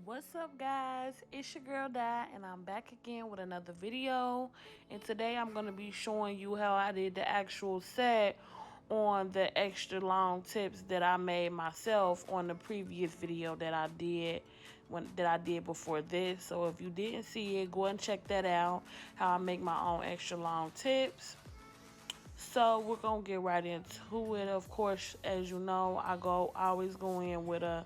What's up, guys? It's your girl Di, and I'm back again with another video. And today I'm going to be showing you how I did the actual set on the extra long tips that I made myself on the previous video that I did before this. So if you didn't see it, go and check that out, how I make my own extra long tips. So we're gonna get right into it. Of course, as you know, I always go in with a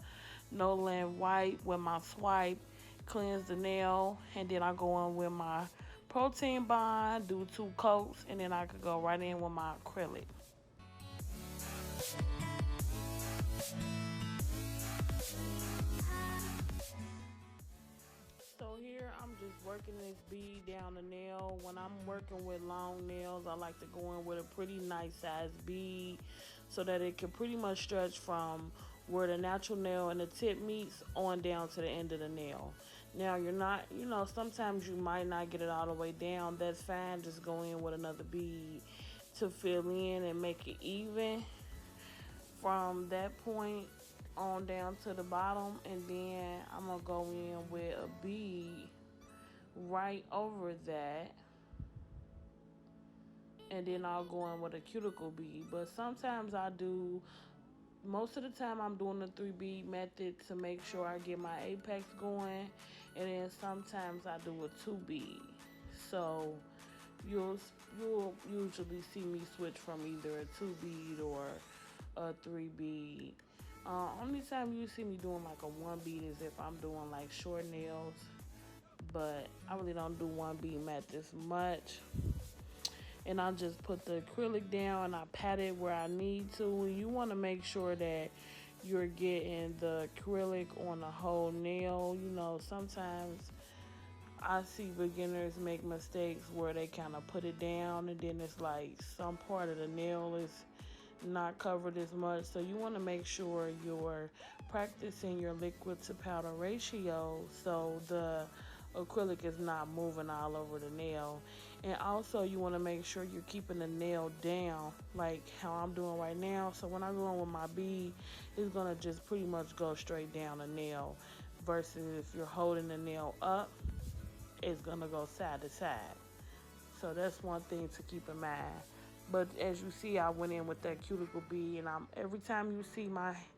no land white with my swipe, cleanse the nail, and then I go in with my protein bond, do 2 coats, and then I could go right in with my acrylic. So here I'm just working this bead down the nail. When I'm working with long nails, I like to go in with a pretty nice size bead so that it can pretty much stretch from where the natural nail and the tip meets on down to the end of the nail. Now you're not, sometimes you might not get it all the way down. That's fine. Just go in with another bead to fill in and make it even from that point on down to the bottom, and then I'm gonna go in with a bead right over that, and then I'll go in with a cuticle bead. But sometimes most of the time I'm doing the 3 bead method to make sure I get my apex going, and then sometimes I do a 2 bead. So you'll usually see me switch from either a 2 bead or a 3 bead. Only time you see me doing like a 1 bead is if I'm doing like short nails, but I really don't do 1 bead methods much. And I just put the acrylic down and I pat it where I need to. And you want to make sure that you're getting the acrylic on the whole nail. Sometimes I see beginners make mistakes where they kind of put it down and then it's like some part of the nail is not covered as much. So you want to make sure you're practicing your liquid to powder ratio so the acrylic is not moving all over the nail. And also you want to make sure you're keeping the nail down like how I'm doing right now. So when I go in with my bead, it's going to just pretty much go straight down the nail, versus if you're holding the nail up, it's going to go side to side. So that's one thing to keep in mind. But as you see, I went in with that cuticle bead, and every time you see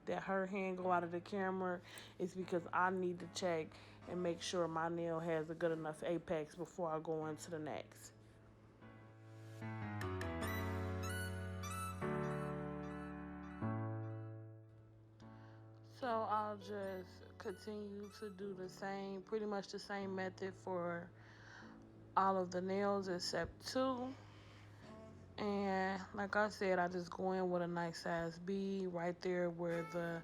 her hand go out of the camera, it's because I need to check and make sure my nail has a good enough apex before I go into the next. So I'll just continue to do pretty much the same method for all of the nails except 2. And like I said, I just go in with a nice size bead right there where the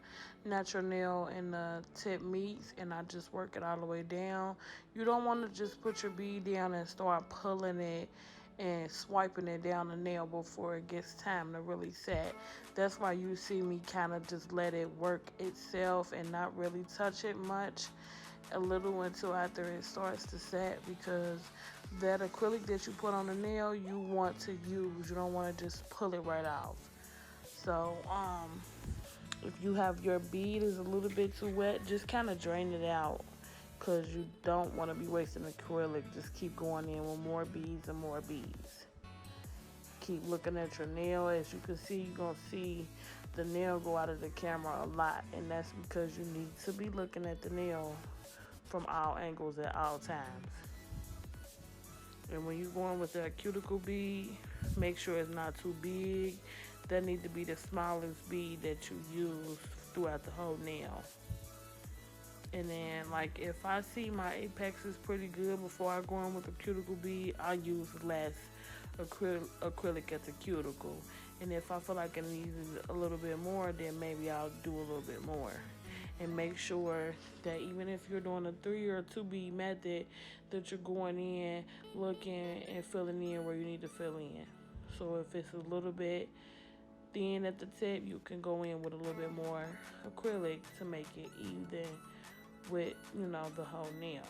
natural nail and the tip meets, and I just work it all the way down. You don't want to just put your bead down and start pulling it and swiping it down the nail before it gets time to really set. That's why you see me kind of just let it work itself and not really touch it much a little until after it starts to set, because that acrylic that you put on the nail you want to use. You don't want to just pull it right off. So if you have your bead is a little bit too wet, just kind of drain it out, because you don't want to be wasting acrylic. Just keep going in with more beads and more beads. Keep looking at your nail. As you can see, you're going to see the nail go out of the camera a lot, and that's because you need to be looking at the nail from all angles at all times. And when you're going with that cuticle bead, make sure it's not too big. That needs to be the smallest bead that you use throughout the whole nail. And then, like, if I see my apex is pretty good before I go in with the cuticle bead, I use less acrylic at the cuticle. And if I feel like I need a little bit more, then maybe I'll do a little bit more. And make sure that even if you're doing a 3 or a 2 bead method, that you're going in, looking, and filling in where you need to fill in. So if it's a little bit thin at the tip, you can go in with a little bit more acrylic to make it even with, the whole nail.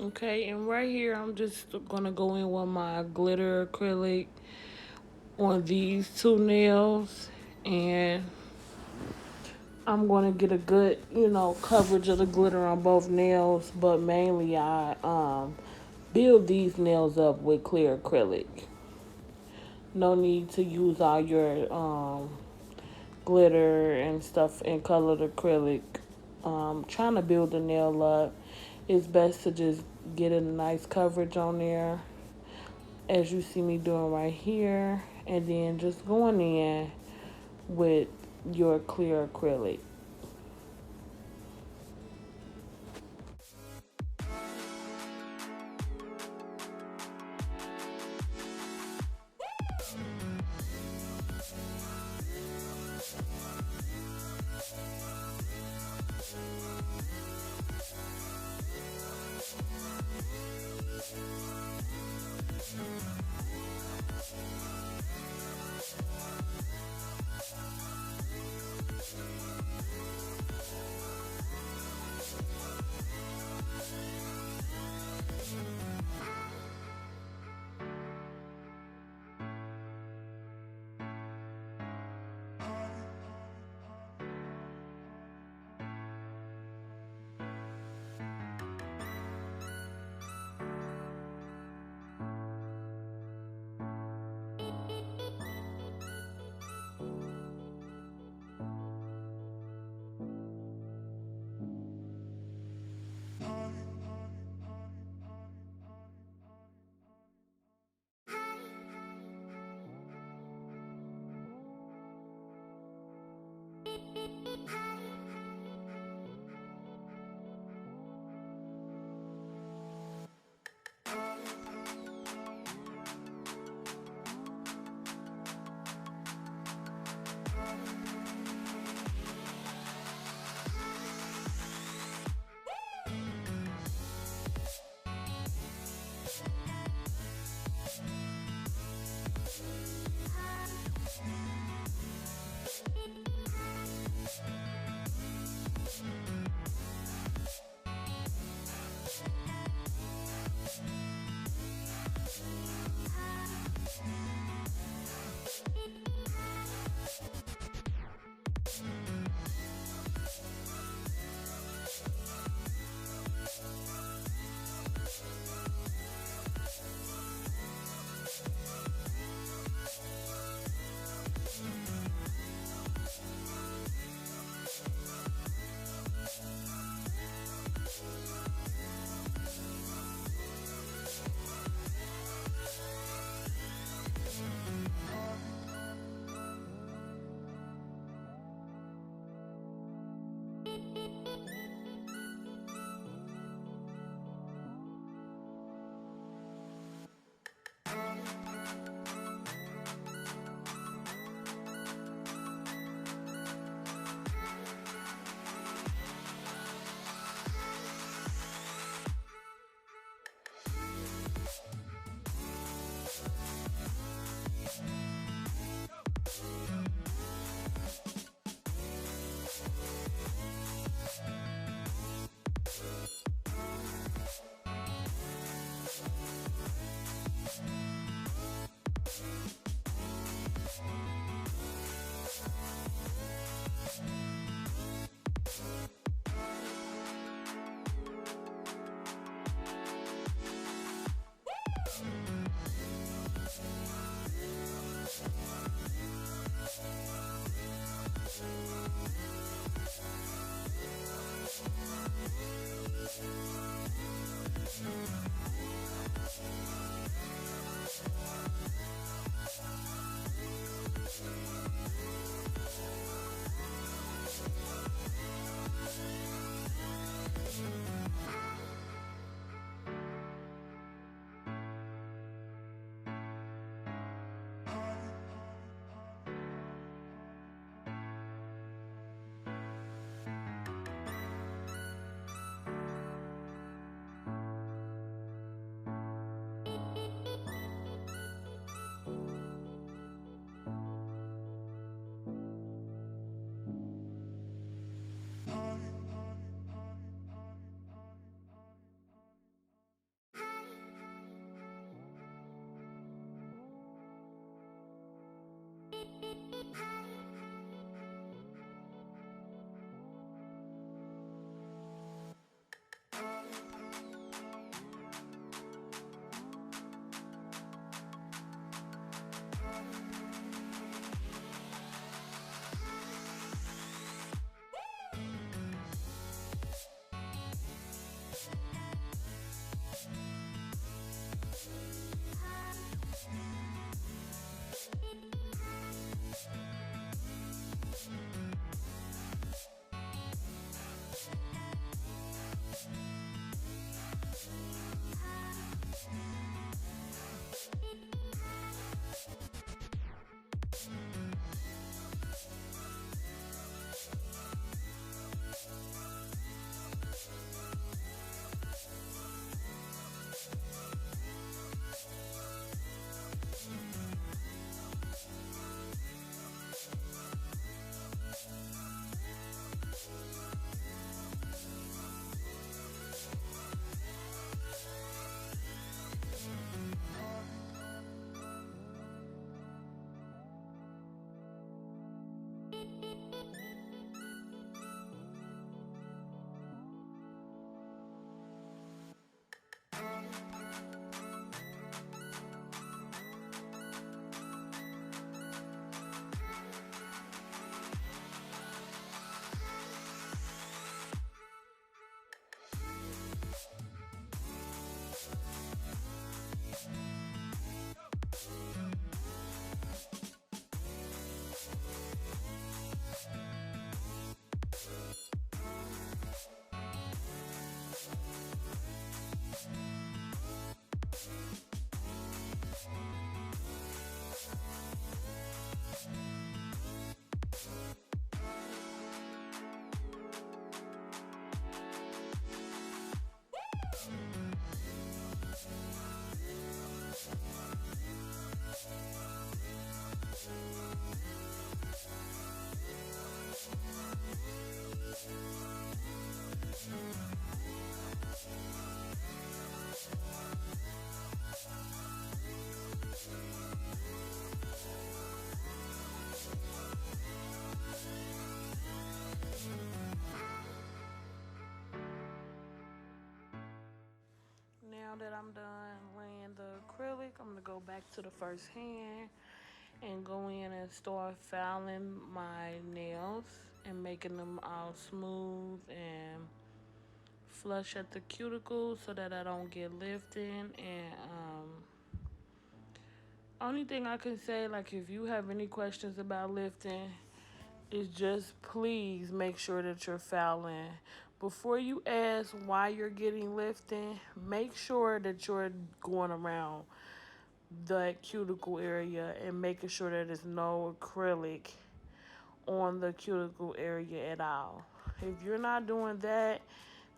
Okay, and right here I'm just gonna go in with my glitter acrylic on these two nails, and I'm gonna get a good, coverage of the glitter on both nails, but mainly I build these nails up with clear acrylic. No need to use all your glitter and stuff and colored acrylic. Trying to build the nail up. it's best to just get a nice coverage on there, as you see me doing right here, and then just going in with your clear acrylic. that I'm done laying the acrylic, I'm gonna go back to the first hand and go in and start filing my nails and making them all smooth and flush at the cuticles so that I don't get lifting. And only thing I can say, like, if you have any questions about lifting, is just please make sure that you're filing. Before you ask why you're getting lifting, make sure that you're going around the cuticle area and making sure that there's no acrylic on the cuticle area at all. If you're not doing that,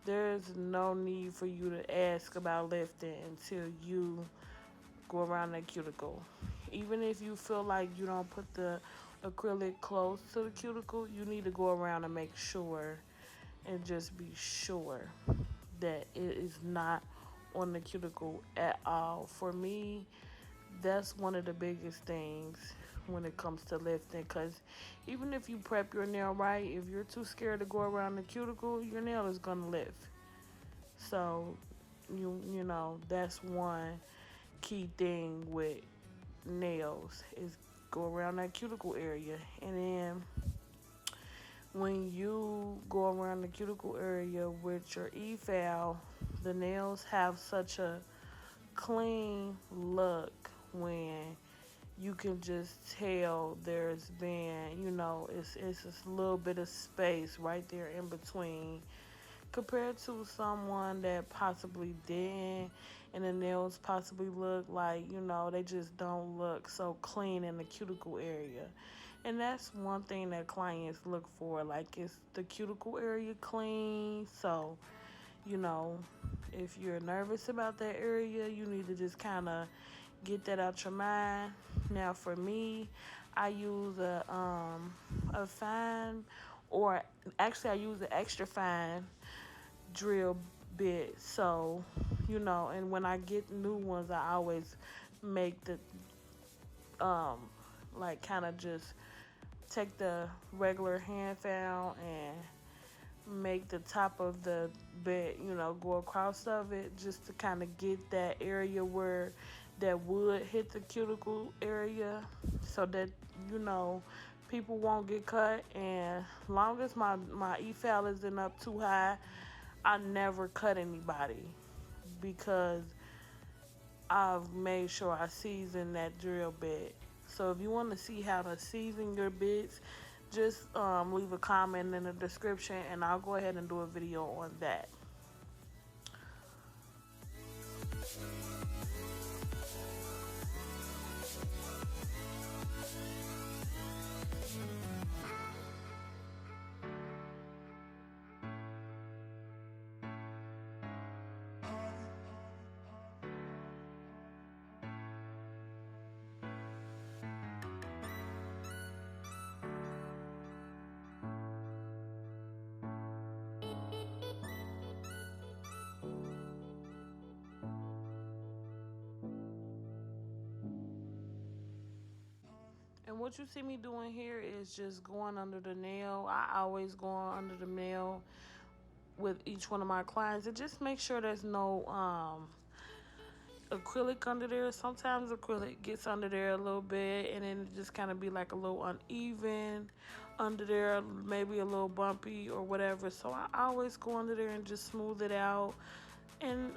there's no need for you to ask about lifting until you go around the cuticle. Even if you feel like you don't put the acrylic close to the cuticle, you need to go around and make sure and just be sure that it is not on the cuticle at all. For me, that's one of the biggest things when it comes to lifting, because even if you prep your nail right, if you're too scared to go around the cuticle, your nail is going to lift. So you know that's one key thing with nails is go around that cuticle area. And then when you go around the cuticle area with your e-file, the nails have such a clean look when you can just tell there's been, it's a little bit of space right there in between compared to someone that possibly didn't, and the nails possibly look like, they just don't look so clean in the cuticle area. And that's one thing that clients look for, like, is the cuticle area clean. So, you know, if you're nervous about that area, you need to just kind of get that out your mind. Now, for me, I use a fine, or actually I use an extra fine drill bit. So, and when I get new ones, I always make the um like kind of just take the regular hand file and make the top of the bit, go across of it, just to kind of get that area where that would hit the cuticle area, so that people won't get cut. And long as my e-file isn't up too high, I never cut anybody, because I've made sure I season that drill bit. So if you want to see how to season your bits, just leave a comment in the description and I'll go ahead and do a video on that. And what you see me doing here is just going under the nail. I always go under the nail with each one of my clients, and just make sure there's no acrylic under there. Sometimes acrylic gets under there a little bit, and then it just kind of be like a little uneven under there, maybe a little bumpy or whatever. So I always go under there and just smooth it out. And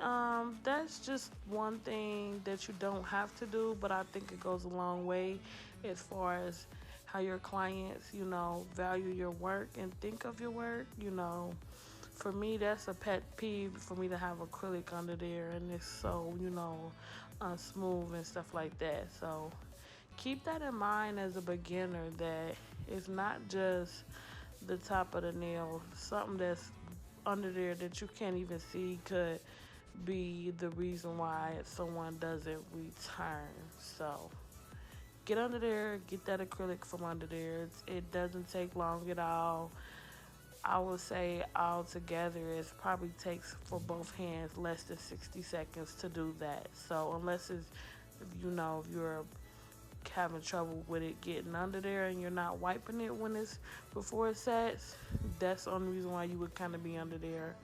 that's just one thing that you don't have to do, but I think it goes a long way as far as how your clients, value your work and think of your work. For me, that's a pet peeve for me to have acrylic under there, and it's so, smooth and stuff like that. So keep that in mind as a beginner, that it's not just the top of the nail. Something that's under there that you can't even see could be the reason why someone doesn't return. So get under there, get that acrylic from under there. It doesn't take long at all. I would say altogether it probably takes for both hands less than 60 seconds to do that. So unless it's, if you're having trouble with it getting under there and you're not wiping it before it sets, that's the only reason why you would kind of be under there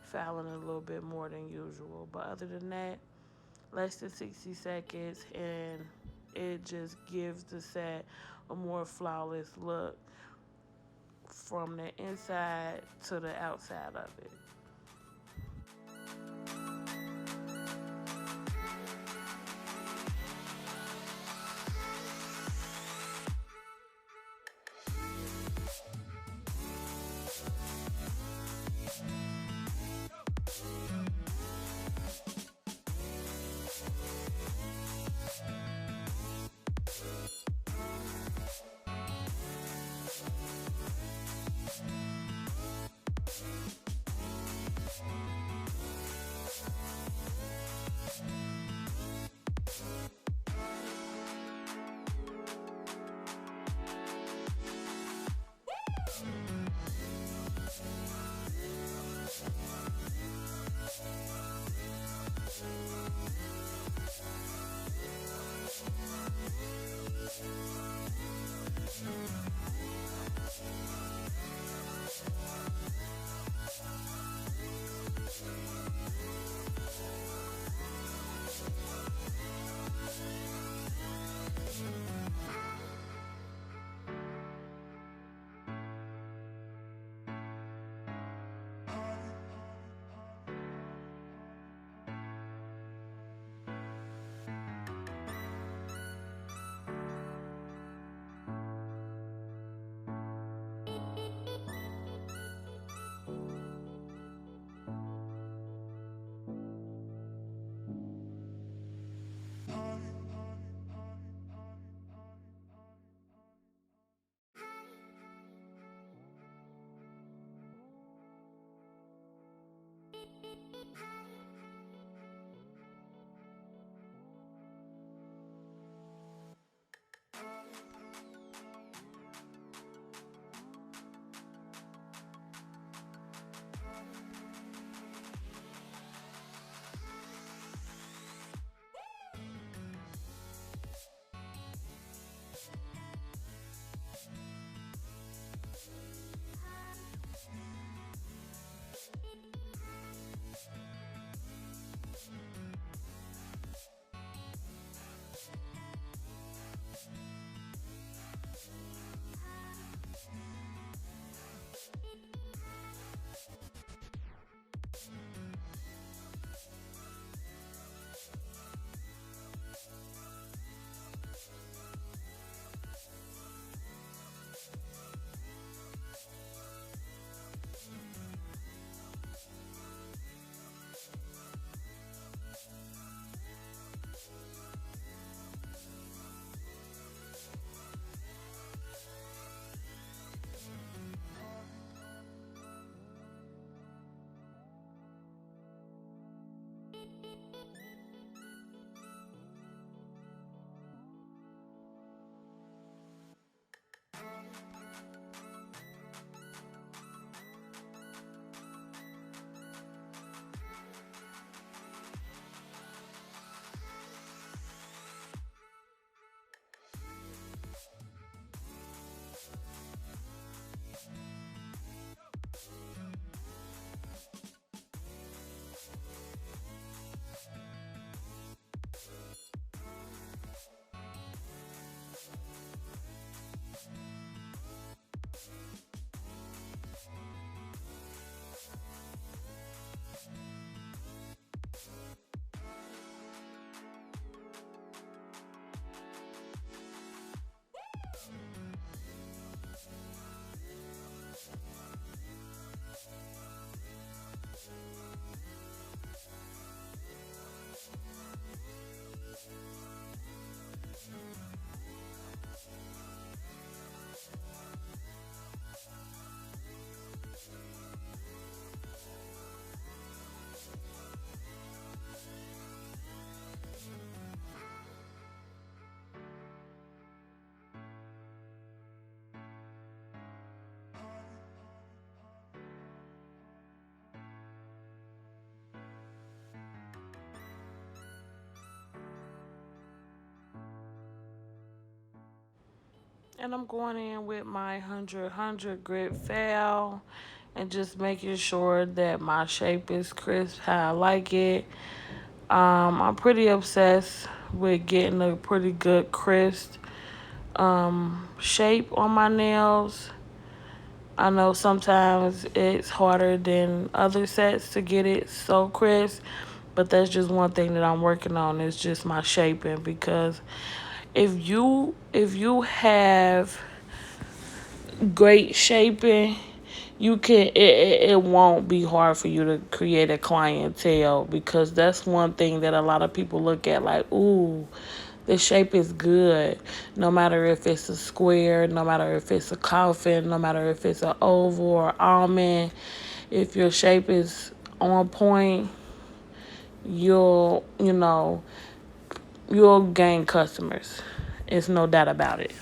filing a little bit more than usual. But other than that, less than 60 seconds, and it just gives the set a more flawless look from the inside to the outside of it. And I'm going in with my 100 grit file and just making sure that my shape is crisp how I like it. I'm pretty obsessed with getting a pretty good crisp shape on my nails. I know sometimes it's harder than other sets to get it so crisp, but that's just one thing that I'm working on. It's just my shaping because if you have great shaping, you can it won't be hard for you to create a clientele because that's one thing that a lot of people look at like, ooh, the shape is good. No matter if it's a square, no matter if it's a coffin, no matter if it's an oval or almond, if your shape is on point, you'll gain customers. It's no doubt about it.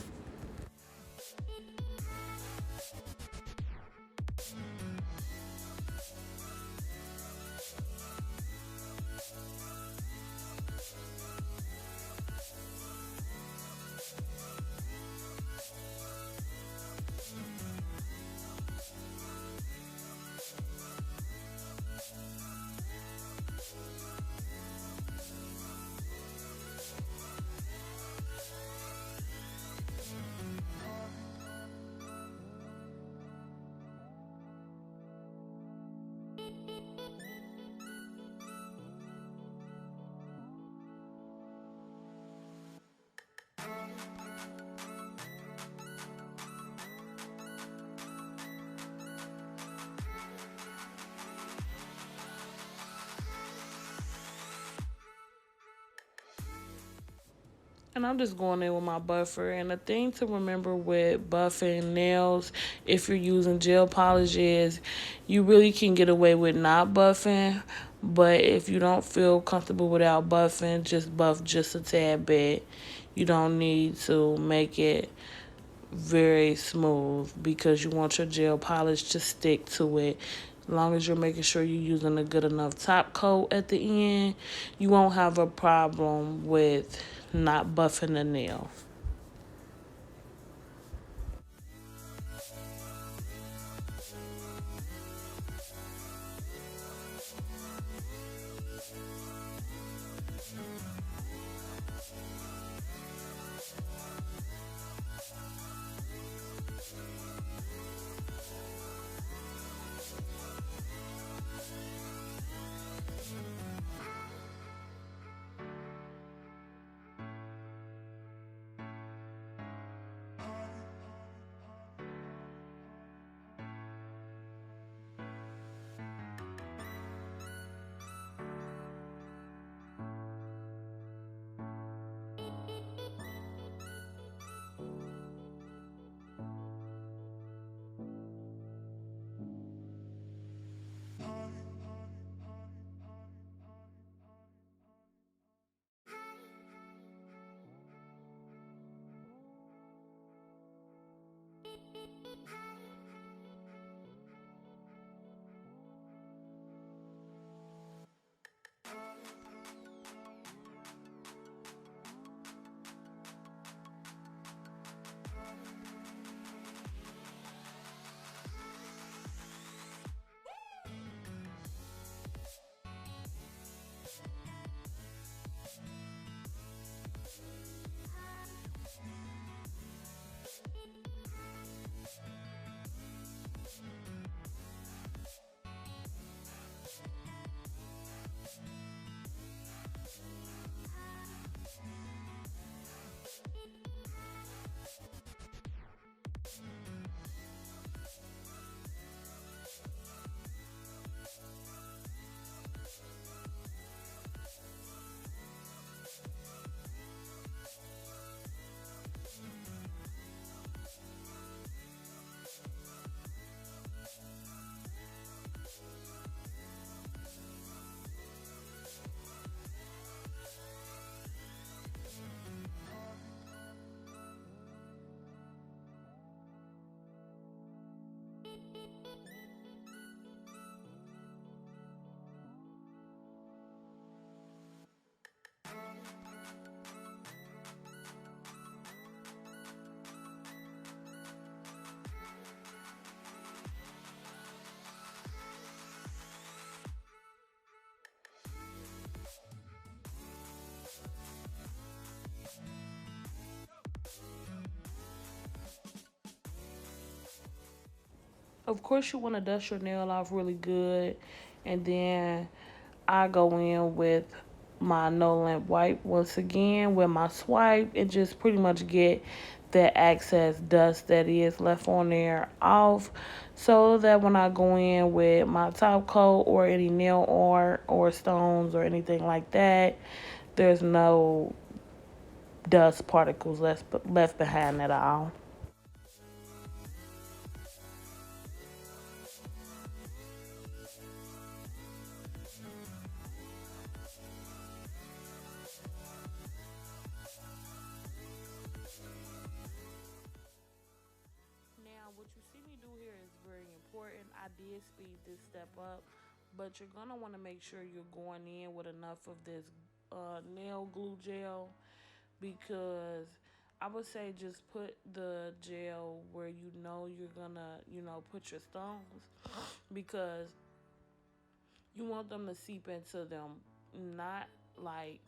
And I'm just going in with my buffer. And the thing to remember with buffing nails, if you're using gel polish, is you really can get away with not buffing. But if you don't feel comfortable without buffing, just buff just a tad bit. You don't need to make it very smooth because you want your gel polish to stick to it. As long as you're making sure you're using a good enough top coat at the end, you won't have a problem with not buffing the nail. Of course, you want to dust your nail off really good, and then I go in with my no lint wipe once again with my swipe and just pretty much get that excess dust that is left on there off, so that when I go in with my top coat or any nail art or stones or anything like that, there's no dust particles left behind at all. Now, what you see me do here is very important. I did speed this step up, but you're gonna want to make sure you're going in with enough of this nail glue gel, because I would say just put the gel where you know you're gonna, put your stones, because you want them to seep into them, not like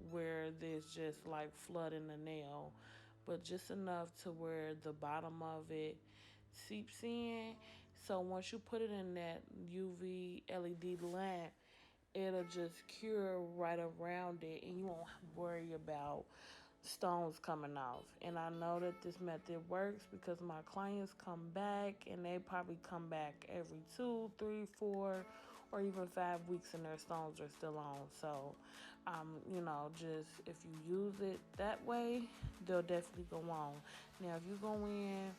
where there's just like flood in the nail, but just enough to where the bottom of it seeps in. So once you put it in that UV LED lamp, it'll just cure right around it, and you won't worry about stones coming off. And I know that this method works because my clients come back, and they probably come back every 2, 3, 4, or even 5 weeks, and their stones are still on. So, just if you use it that way, they'll definitely go on. Now, if you go in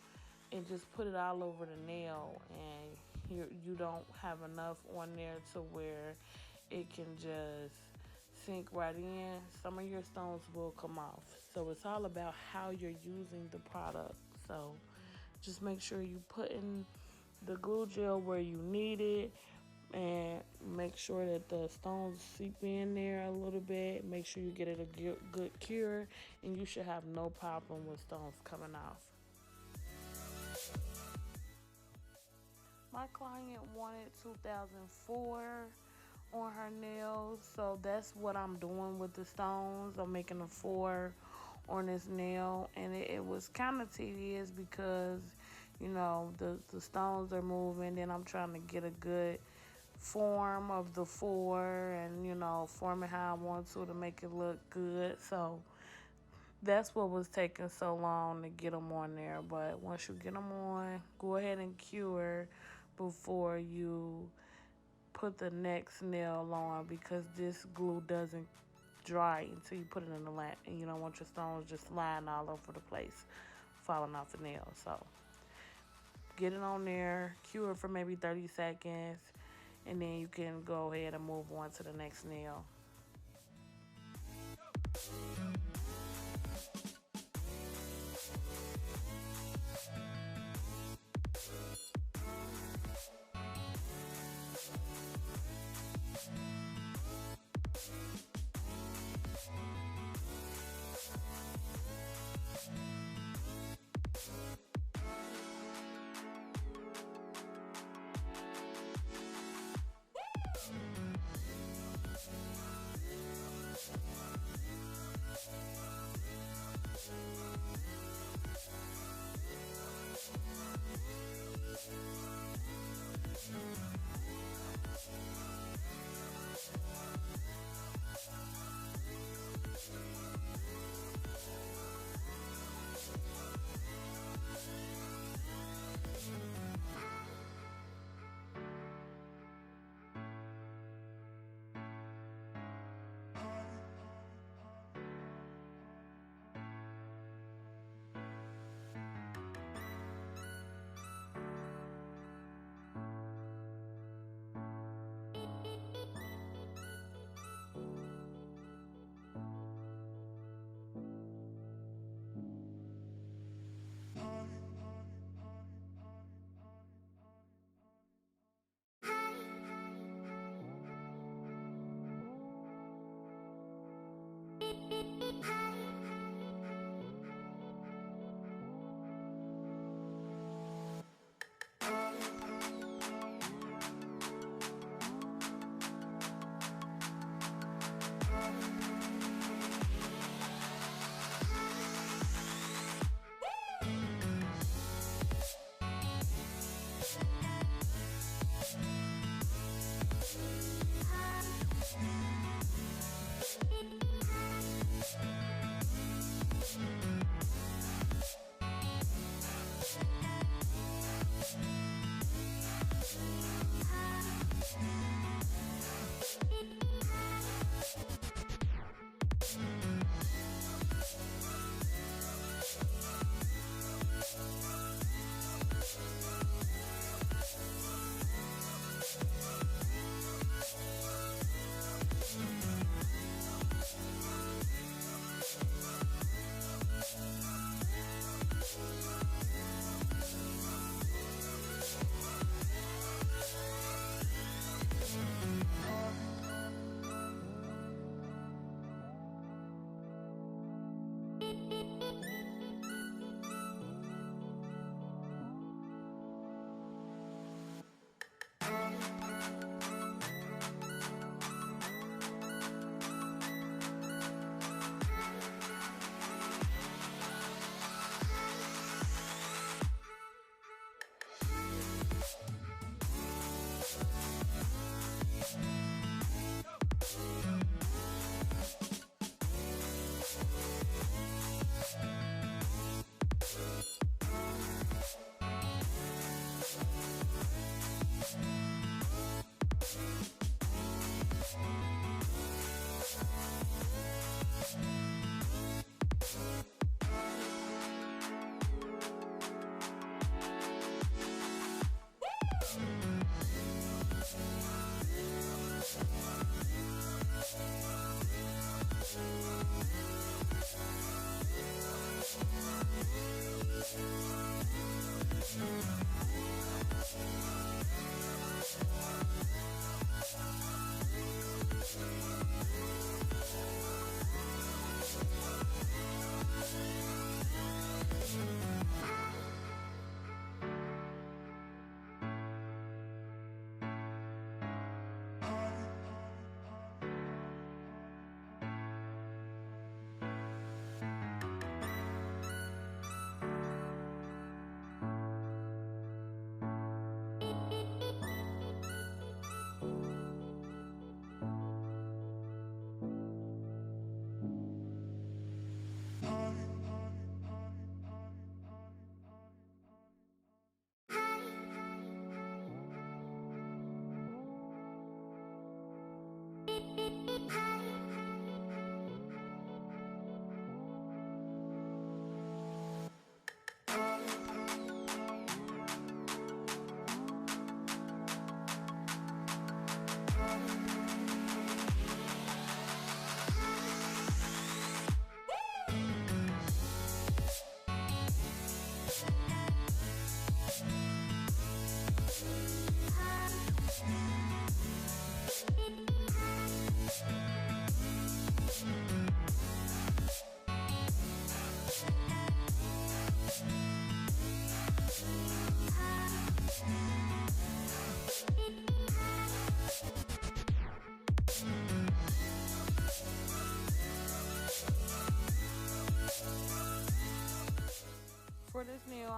and just put it all over the nail, and you don't have enough on there to where it can just sink right in, some of your stones will come off. So it's all about how you're using the product. So just make sure you put in the glue gel where you need it, and make sure that the stones seep in there a little bit. Make sure you get it a good cure, and you should have no problem with stones coming off. My client wanted 2004 on her nails, so that's what I'm doing with the stones. I'm making a 4 on this nail, and it was kind of tedious because the stones are moving, then I'm trying to get a good form of the 4, and form it how I want to make it look good. So that's what was taking so long to get them on there. But once you get them on, go ahead and cure before you put the next nail on, because this glue doesn't dry until you put it in the lamp, and you don't want your stones just lying all over the place, falling off the nail. So get it on there, cure it for maybe 30 seconds, and then you can go ahead and move on to the next nail.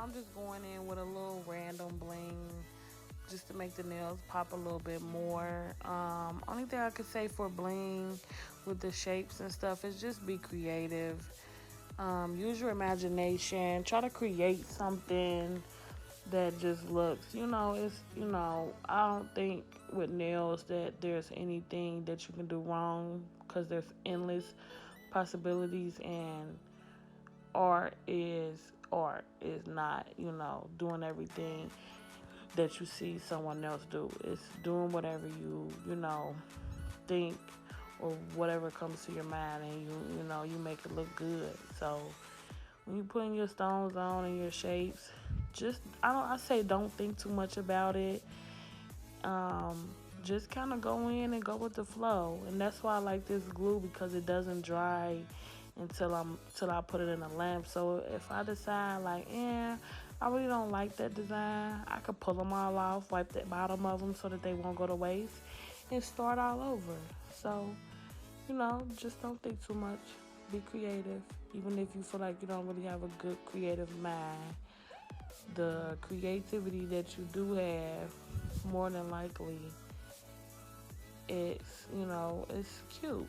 I'm just going in with a little random bling just to make the nails pop a little bit more. Only thing I could say for bling with the shapes and stuff is just be creative. Use your imagination. Try to create something that just looks, I don't think with nails that there's anything that you can do wrong because there's endless possibilities, and art is not, doing everything that you see someone else do. It's doing whatever you think or whatever comes to your mind, and you make it look good. So when you putting your stones on and your shapes, just I say don't think too much about it. Um, just kind of go in and go with the flow, and that's why I like this glue because it doesn't dry until I put it in a lamp. So if I decide like, I really don't like that design, I could pull them all off, wipe the bottom of them so that they won't go to waste, and start all over. So just don't think too much. Be creative, even if you feel like you don't really have a good creative mind. The creativity that you do have, more than likely, it's cute.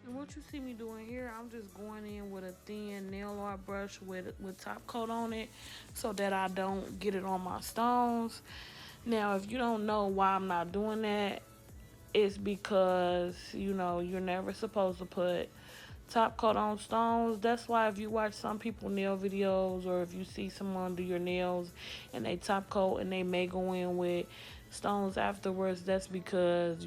And what you see me doing here, I'm just going in with a thin nail art brush with top coat on it so that I don't get it on my stones. Now, if you don't know why I'm not doing that, it's because, you're never supposed to put top coat on stones. That's why if you watch some people nail videos, or if you see someone do your nails and they top coat and they may go in with stones afterwards, that's because,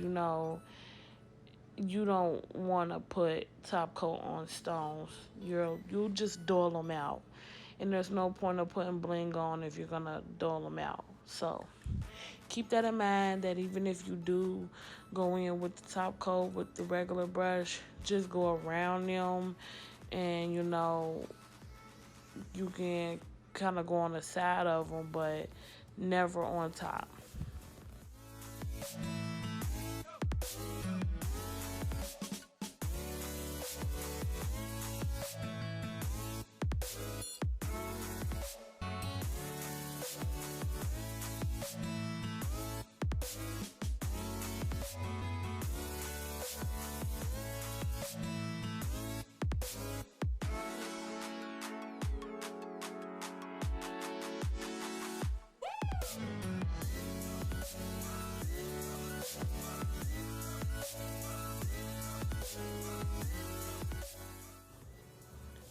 you don't want to put top coat on stones. You'll just dull them out, and there's no point of putting bling on if you're gonna dull them out. So keep that in mind, that even if you do go in with the top coat with the regular brush, just go around them, and you can kind of go on the side of them, but never on top.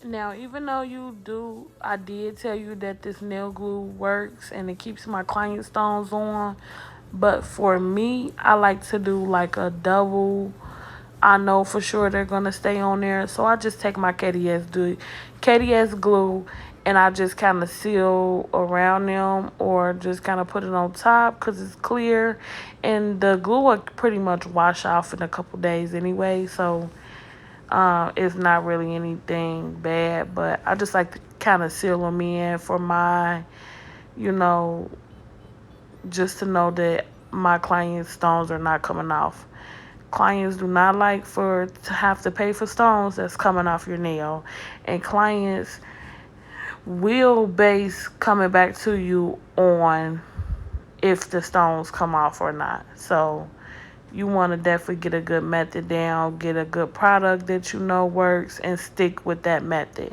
Now, even though I did tell you that this nail glue works and it keeps my client stones on, but for me, I like to do like a double. I know for sure they're gonna stay on there, so I just take my KDS glue and I just kind of seal around them or just kind of put it on top because it's clear, and the glue will pretty much wash off in a couple days anyway, so it's not really anything bad. But I just like to kind of seal them in for my, you know, just to know that my clients' stones are not coming off. Clients do not like for to have to pay for stones that's coming off your nail, and clients will base coming back to you on if the stones come off or not. So you want to definitely get a good method down, get a good product that you know works, and stick with that method.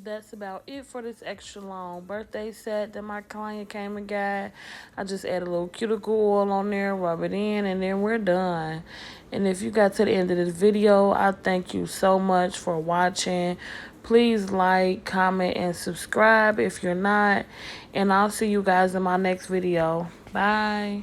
That's about it for this extra long birthday set that my client came and got. I just add a little cuticle oil on there, rub it in, and then we're done. And if you got to the end of this video, I thank you so much for watching. Please like, comment, and subscribe if you're not. And I'll see you guys in my next video. Bye.